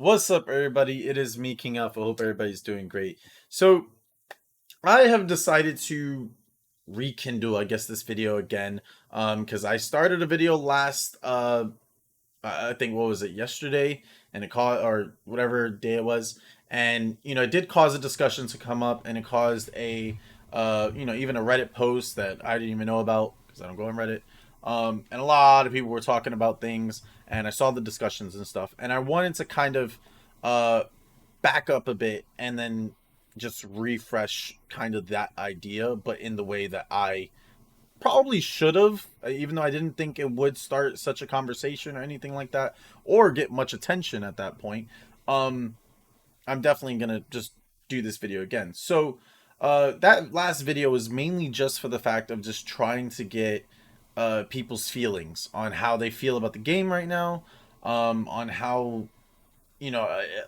What's up, everybody? It is me, KiNGAlpha. Hope everybody's doing great. So, I have decided to rekindle, I guess, this video again. Because I started a video last, I think, what was it, yesterday, and it caused, or whatever day it was, and it did cause a discussion to come up, and it caused even a Reddit post that I didn't even know about because I don't go on Reddit. And a lot of people were talking about things, and I saw the discussions and stuff, and I wanted to kind of uh back up a bit and then just refresh kind of that idea, but in the way that I probably should have, even though I didn't think it would start such a conversation or anything like that, or get much attention at that point. Um, I'm definitely gonna just do this video again. So, that last video was mainly just for the fact of just trying to get people's feelings on how they feel about the game right now, on how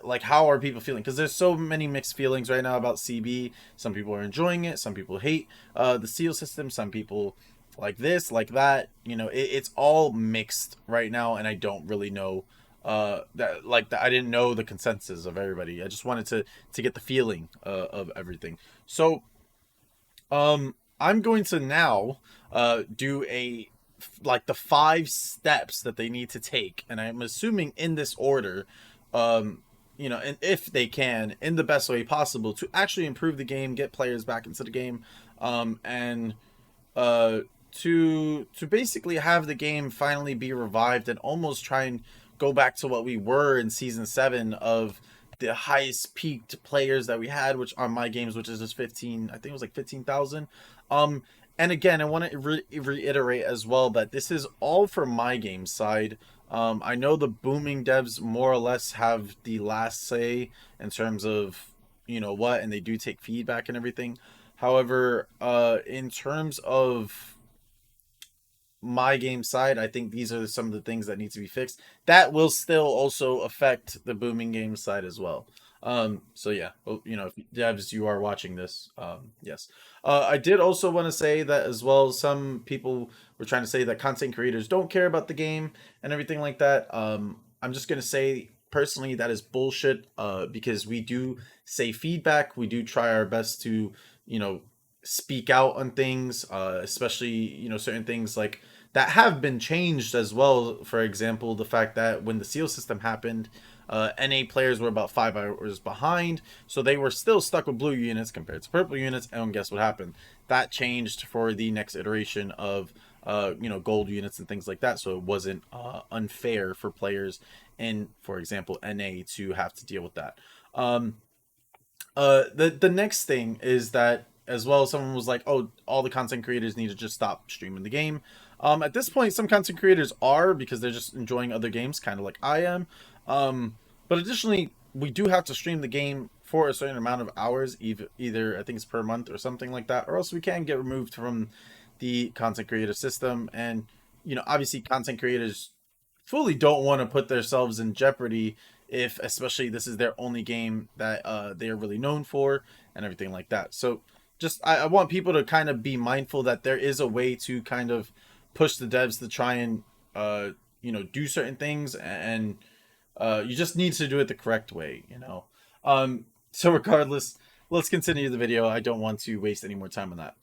like how are people feeling, because there's so many mixed feelings right now about CB. Some people are enjoying it, some people hate the seal system, some people like this, like that. It's all mixed right now, and I don't really know I didn't know the consensus of everybody. I just wanted to get the feeling of everything. So I'm going to now do a like the 5 steps that they need to take, and I'm assuming in this order, and if they can, in the best way possible, to actually improve the game, get players back into the game, and uh, to basically have the game finally be revived and almost try and go back to what we were in season 7 of the highest peaked players that we had, which on my games, which is just 15, I think it was like 15,000. And again, I want to reiterate as well that this is all from my game side. I know the booming devs more or less have the last say in terms of what, and they do take feedback and everything. However, in terms of my game side, I think these are some of the things that need to be fixed. That will still also affect the booming game side as well. So yeah, well, if devs you are watching this, yes. I did also want to say that as well. Some people were trying to say that content creators don't care about the game and everything like that. I'm just gonna say personally that is bullshit. Because we do say feedback, we do try our best to, you know, speak out on things, especially certain things like that have been changed as well. For example, the fact that when the seal system happened, NA players were about 5 hours behind, so they were still stuck with blue units compared to purple units. And guess what happened? That changed for the next iteration of gold units and things like that. So it wasn't unfair for players in, for example, NA to have to deal with that. The next thing is that as well, someone was like, "Oh, all the content creators need to just stop streaming the game." At this point, some content creators are, because they're just enjoying other games, kind of like I am. But additionally, we do have to stream the game for a certain amount of hours, either I think it's per month or something like that, or else we can get removed from the content creator system. And obviously, content creators fully don't want to put themselves in jeopardy if, especially, this is their only game that they are really known for and everything like that. So just I want people to kind of be mindful that there is a way to kind of push the devs to try and do certain things, and you just need to do it the correct way. So regardless, let's continue the video. I don't want to waste any more time on that.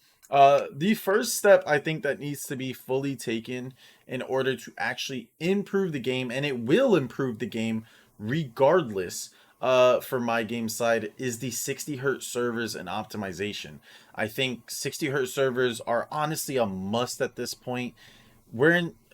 The first step I think that needs to be fully taken in order to actually improve the game, and it will improve the game regardless, for my game side, is the 60 hertz servers and optimization. I think 60 hertz servers are honestly a must at this point.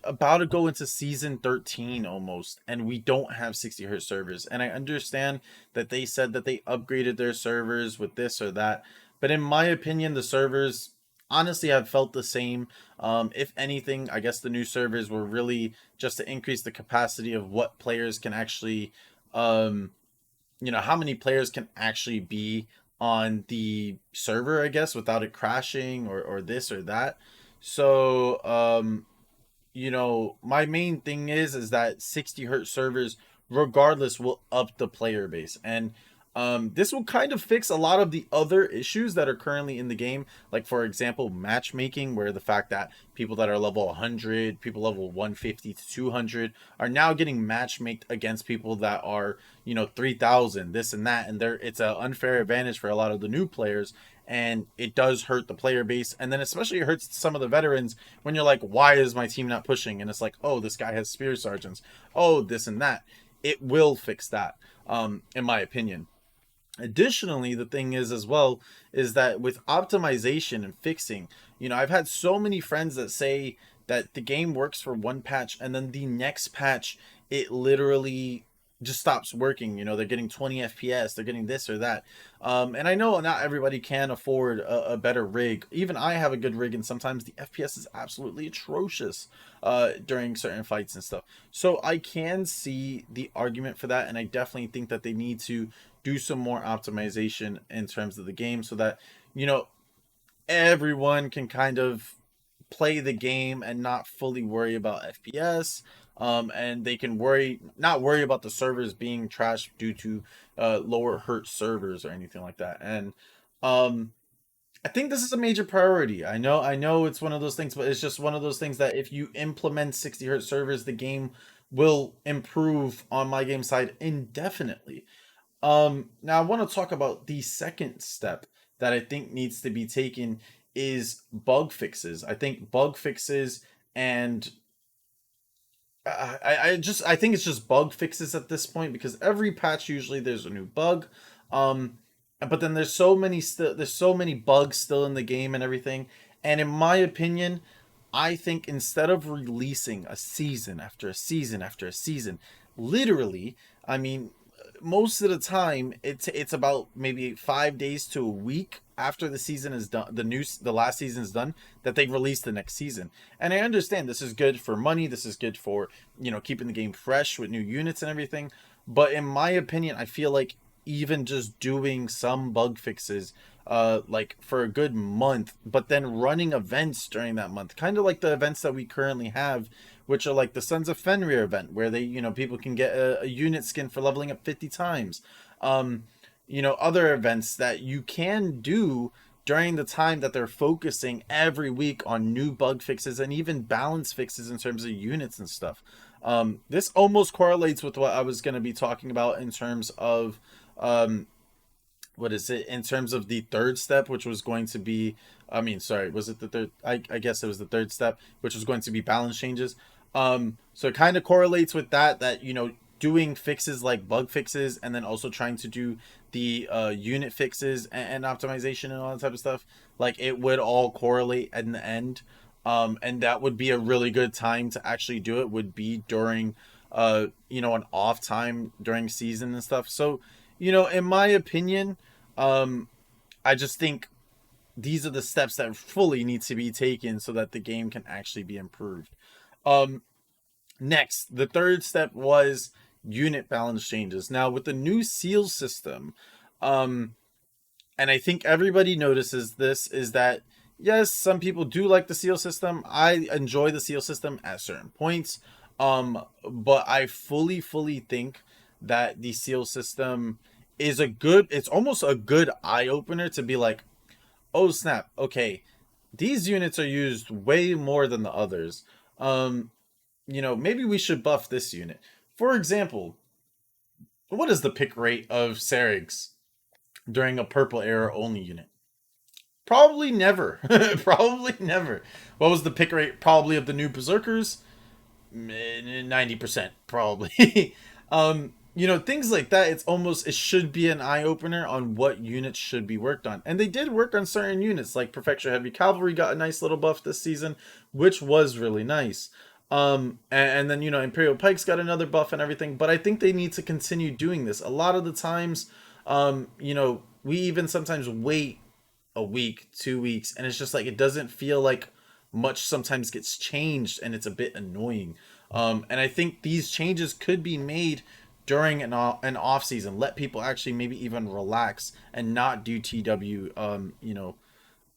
About to go into season 13 almost, and we don't have 60 hertz servers. And I understand that they said that they upgraded their servers with this or that, but in my opinion, the servers honestly have felt the same. If anything, I guess the new servers were really just to increase the capacity of what players can actually, how many players can actually be on the server, I guess, without it crashing or this or that. So my main thing is that 60 hertz servers regardless will up the player base, and this will kind of fix a lot of the other issues that are currently in the game, like for example matchmaking, where the fact that people that are level 100, people level 150 to 200 are now getting matchmaked against people that are 3,000, this and that, and it's an unfair advantage for a lot of the new players, and it does hurt the player base, and then especially it hurts some of the veterans when you're like, why is my team not pushing? And it's like, oh, this guy has spear sergeants, oh, this and that. It will fix that, in my opinion. Additionally, the thing is as well is that with optimization and fixing, I've had so many friends that say that the game works for one patch and then the next patch it literally just stops working. They're getting 20 FPS, they're getting this or that. And I know not everybody can afford a better rig. Even I have a good rig, and sometimes the FPS is absolutely atrocious during certain fights and stuff. So I can see the argument for that, and I definitely think that they need to do some more optimization in terms of the game so that everyone can kind of play the game and not fully worry about FPS. And they can not worry about the servers being trashed due to lower Hertz servers or anything like that. And I think this is a major priority. I know it's one of those things, but it's just one of those things that if you implement 60 Hertz servers, the game will improve on my game side indefinitely. Now I want to talk about the second step that I think needs to be taken is bug fixes. I think bug fixes and I think it's just bug fixes at this point, because every patch usually there's a new bug. But then there's so many bugs still in the game and everything. And in my opinion, I think instead of releasing a season after a season after a season, literally, I mean, most of the time it's about maybe 5 days to a week after the season is done, the last season is done, that they release the next season. And I understand this is good for money, this is good for keeping the game fresh with new units and everything, but in my opinion I feel like even just doing some bug fixes like for a good month, but then running events during that month, kind of like the events that we currently have, which are like the Sons of Fenrir event, where they people can get a unit skin for leveling up 50 times. Other events that you can do during the time that they're focusing every week on new bug fixes and even balance fixes in terms of units and stuff. This almost correlates with what I was going to be talking about in terms of what is it, in terms of the third step, which was going to be, I mean, sorry, was it the third? I guess it was the third step, which was going to be balance changes. So it kind of correlates with that doing fixes like bug fixes, and then also trying to do the unit fixes and optimization and all that type of stuff, like it would all correlate in the end. And that would be a really good time to actually do it, would be during an off time during season and stuff. So in my opinion, I just think these are the steps that fully need to be taken so that the game can actually be improved. um Next, the third step was unit balance changes. Now with the new seal system, um and I think everybody notices this, is that yes, some people do like the seal system. I enjoy the seal system at certain points. But I fully think that the seal system is it's almost a good eye opener to be like, oh snap, okay, these units are used way more than the others. Maybe we should buff this unit. For example, what is the pick rate of Serigs during a purple era only unit? Probably never. Probably never. What was the pick rate probably of the new Berserkers? 90% probably. Things like that. It should be an eye opener on what units should be worked on. And they did work on certain units, like Perfecture Heavy Cavalry got a nice little buff this season, which was really nice. And then Imperial Pikes got another buff and everything, but I think they need to continue doing this. A lot of the times, we even sometimes wait a week, 2 weeks, and it's just like it doesn't feel like much sometimes gets changed, and it's a bit annoying. And I think these changes could be made during an off season. Let people actually maybe even relax and not do TW.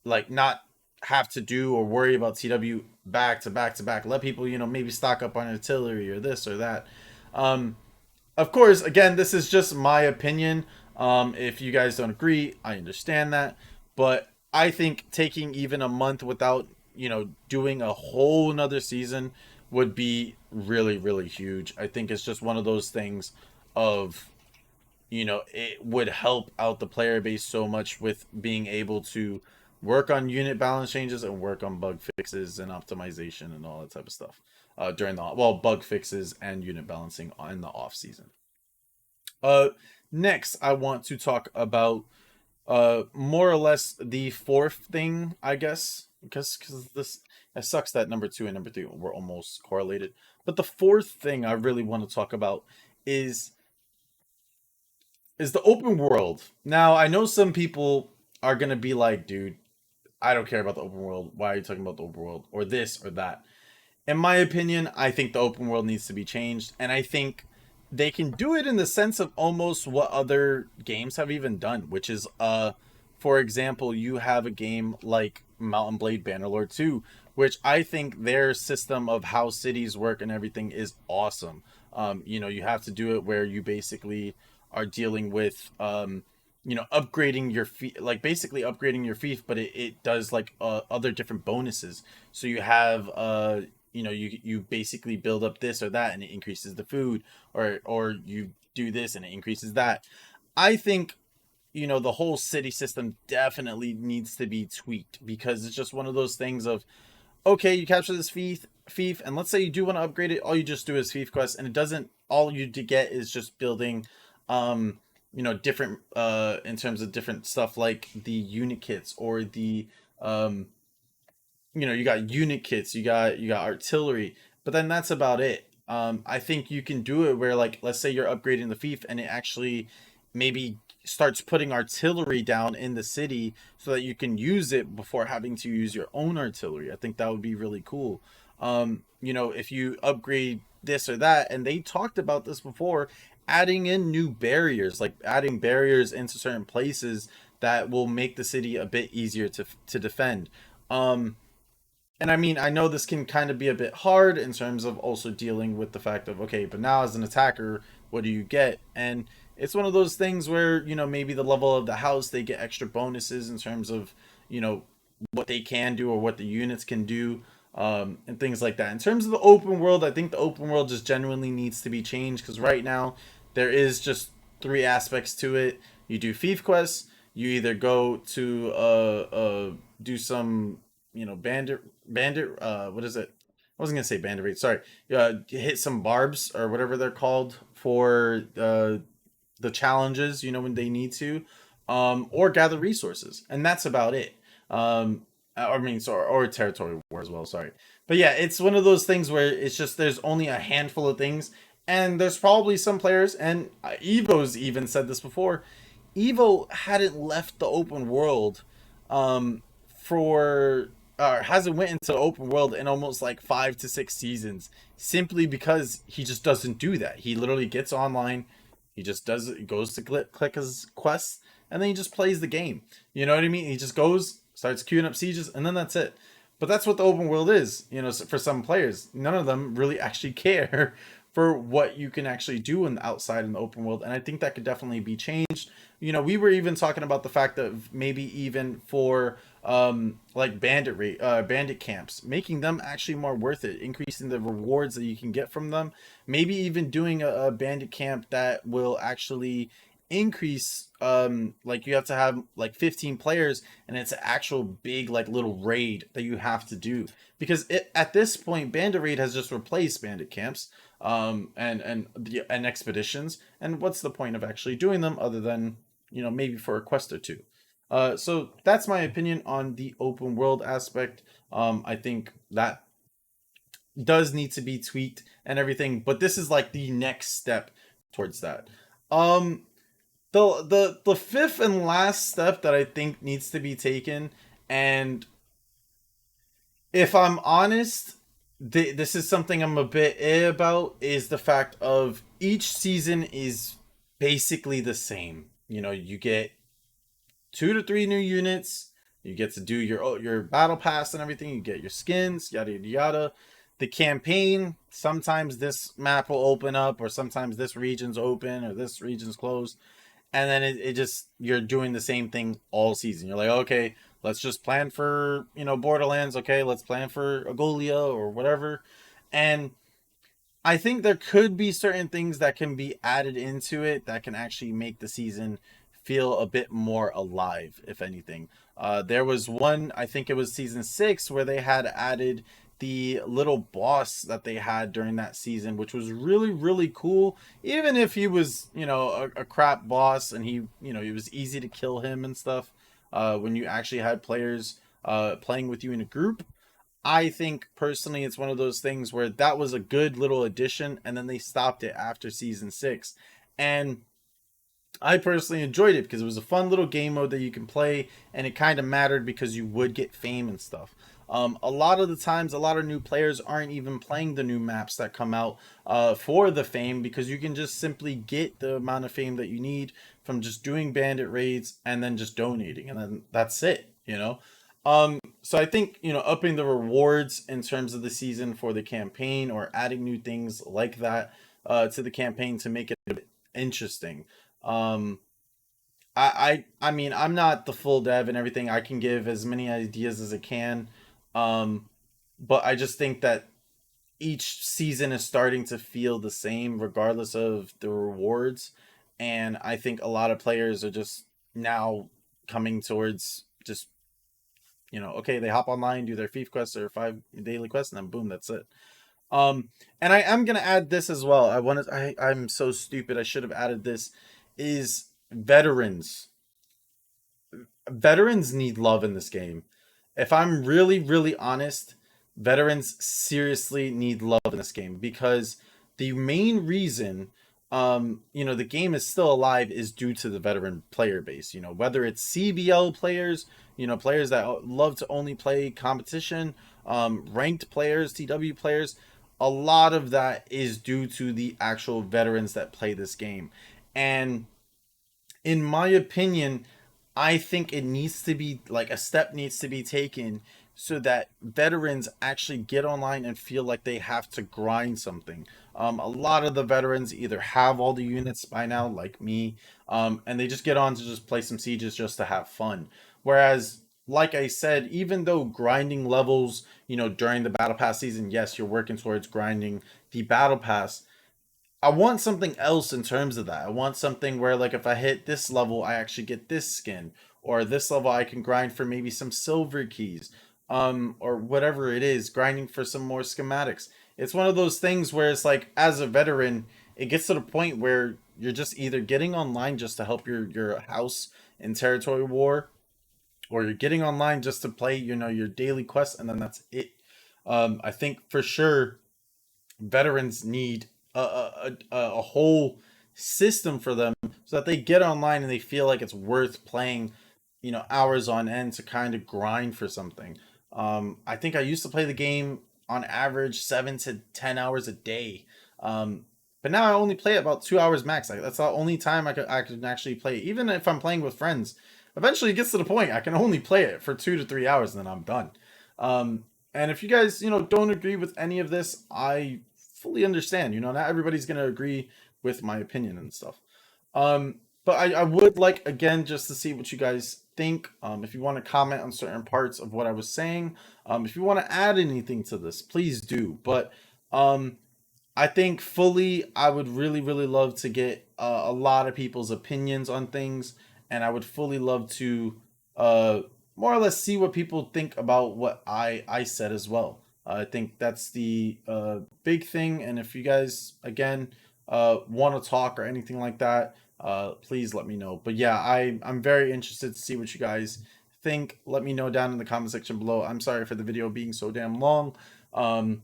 Like not have to do or worry about TW back to back to back. Let people maybe stock up on artillery or this or that. Of course, again, this is just my opinion. If you guys don't agree, I understand that. But I think taking even a month without, doing a whole nother season would be really, really huge. I think it's just one of those things of, it would help out the player base so much with being able to work on unit balance changes and work on bug fixes and optimization and all that type of stuff during the bug fixes and unit balancing in the off season. Uh, Next, I want to talk about more or less the fourth thing, I guess, because this it sucks that number two and number three were almost correlated. But the fourth thing I really want to talk about is is the open world. Now, I know some people are gonna be like, dude, I don't care about the open world. Why are you talking about the open world or this or that? In my opinion, I think the open world needs to be changed, and I think they can do it in the sense of almost what other games have even done, which is for example, you have a game like Mountain Blade Bannerlord 2, which I think their system of how cities work and everything is awesome. You have to do it where you basically are dealing with upgrading your feet, like basically upgrading your fief, but it does like other different bonuses. So you have you basically build up this or that and it increases the food, or you do this and it increases that. I think the whole city system definitely needs to be tweaked, because it's just one of those things of, okay, you capture this fief, and let's say you do want to upgrade it, all you just do is fief quest, and it doesn't, all you to get is just building different in terms of different stuff like the unit kits or the um you got unit kits, you got artillery, but then that's about it. I think you can do it where, like, let's say you're upgrading the fief and it actually maybe starts putting artillery down in the city so that you can use it before having to use your own artillery. I think that would be really cool. If you upgrade this or that, and they talked about this before, adding in new barriers, like adding barriers into certain places that will make the city a bit easier to defend. Um, and I mean, I know this can kind of be a bit hard in terms of also dealing with the fact of, okay, but now as an attacker, what do you get? And it's one of those things where, maybe the level of the house, they get extra bonuses in terms of, you know, what they can do or what the units can do, and things like that. In terms of the open world, I think the open world just genuinely needs to be changed, because right now there is just three aspects to it. You do fief quests, you either go to do some bandit what is it, I wasn't gonna say bandit raid, sorry, hit some barbs or whatever they're called for the challenges, when they need to, or gather resources, and that's about it. I mean, sorry, or territory war as well. Sorry, but yeah, it's one of those things where it's just there's only a handful of things, and there's probably some players, and Evo's even said this before. Evo hadn't left the open world, for hasn't went into open world in almost like 5 to 6 seasons, simply because he just doesn't do that. He literally gets online, he just does it, goes to click his quests, and then he just plays the game. You know what I mean? He just goes, starts queuing up sieges, and then that's it. But that's what the open world is. For some players, none of them really actually care for what you can actually do outside in the open world, and I think that could definitely be changed. We were even talking about the fact that maybe even for like bandit camps, making them actually more worth it, increasing the rewards that you can get from them, maybe even doing a bandit camp that will actually increase, like you have to have like 15 players, and it's an actual big like little raid that you have to do, because at this point bandit raid has just replaced bandit camps, and expeditions, and what's the point of actually doing them other than maybe for a quest or two. So that's my opinion on the open world aspect. I think that does need to be tweaked and everything, but this is like the next step towards that. um the fifth and last step that I think needs to be taken, and if I'm honest, this is something I'm a bit about, is the fact of each season is basically the same. You get 2 to 3 new units. You get to do your battle pass and everything. You get your skins, yada yada yada. The campaign, sometimes this map will open up, or sometimes this region's open, or this region's closed, and then it just, you're doing the same thing all season. You're like, okay, let's just plan for Borderlands. Okay, let's plan for Agolia or whatever, and I think there could be certain things that can be added into it that can actually make the season feel a bit more alive, if anything. There was one, I think it was season 6, where they had added the little boss that they had during that season, which was really, really cool. Even if he was, a crap boss and it was easy to kill him and stuff, when you actually had players playing with you in a group. I think personally it's one of those things where that was a good little addition, and then they stopped it after season 6. And I personally enjoyed it because it was a fun little game mode that you can play, and it kind of mattered because you would get fame and stuff. A lot of the times, a lot of new players aren't even playing the new maps that come out for the fame, because you can just simply get the amount of fame that you need from just doing bandit raids and then just donating, and then that's it. So I think, upping the rewards in terms of the season for the campaign, or adding new things like that to the campaign to make it a bit interesting. Um, I mean, I'm not the full dev and everything. I can give as many ideas as I can. Um, but I just think that each season is starting to feel the same regardless of the rewards. And I think a lot of players are just now coming towards just, okay, they hop online, do their thief quests or 5 daily quests, and then boom, that's it. And I am gonna add this as well. I'm so stupid. I should have added this. Is veterans. Veterans need love in this game. If I'm really, really honest, veterans seriously need love in this game, because the main reason the game is still alive is due to the veteran player base. Whether it's CBL players, players that love to only play competition, ranked players, TW players, a lot of that is due to the actual veterans that play this game. And in my opinion, I think it needs to be like a step needs to be taken so that veterans actually get online and feel like they have to grind something. A lot of the veterans either have all the units by now, like me, and they just get on to just play some sieges just to have fun. Whereas, like I said, even though grinding levels, during the battle pass season, yes, you're working towards grinding the battle pass. I want something else in terms of that. I want something where, like, if I hit this level, I actually get this skin, or this level I can grind for maybe some silver keys, or whatever it is, grinding for some more schematics. It's one of those things where it's like, as a veteran, it gets to the point where you're just either getting online just to help your house in territory war, or you're getting online just to play, your daily quests, and then that's it. I think for sure veterans need a whole system for them so that they get online and they feel like it's worth playing, hours on end to kind of grind for something. I think I used to play the game on average 7 to 10 hours a day. But now I only play it about 2 hours max. Like, that's the only time I can actually play it. Even if I'm playing with friends, eventually it gets to the point I can only play it for 2 to 3 hours and then I'm done. Um, and if you guys, don't agree with any of this, I fully understand. Not everybody's gonna agree with my opinion and stuff. But I would like, again, just to see what you guys think. If you want to comment on certain parts of what I was saying, if you want to add anything to this, please do. But um, I think fully, I would really, really love to get a lot of people's opinions on things, and I would fully love to uh, more or less see what people think about what I said as well. I think that's the big thing, and if you guys again want to talk or anything like that, please let me know. But yeah, I'm very interested to see what you guys think. Let me know down in the comment section below. I'm sorry for the video being so damn long. Um,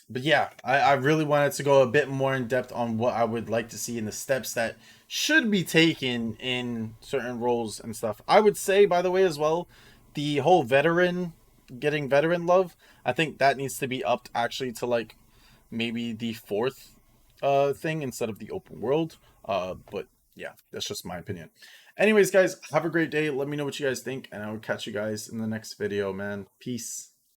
but yeah, I really wanted to go a bit more in depth on what I would like to see in the steps that should be taken in certain roles and stuff. I would say, by the way, as well, the whole getting veteran love, I think that needs to be upped actually to like maybe the fourth thing instead of the open world. But yeah, that's just my opinion. Anyways, guys, have a great day. Let me know what you guys think, and I will catch you guys in the next video, man. Peace.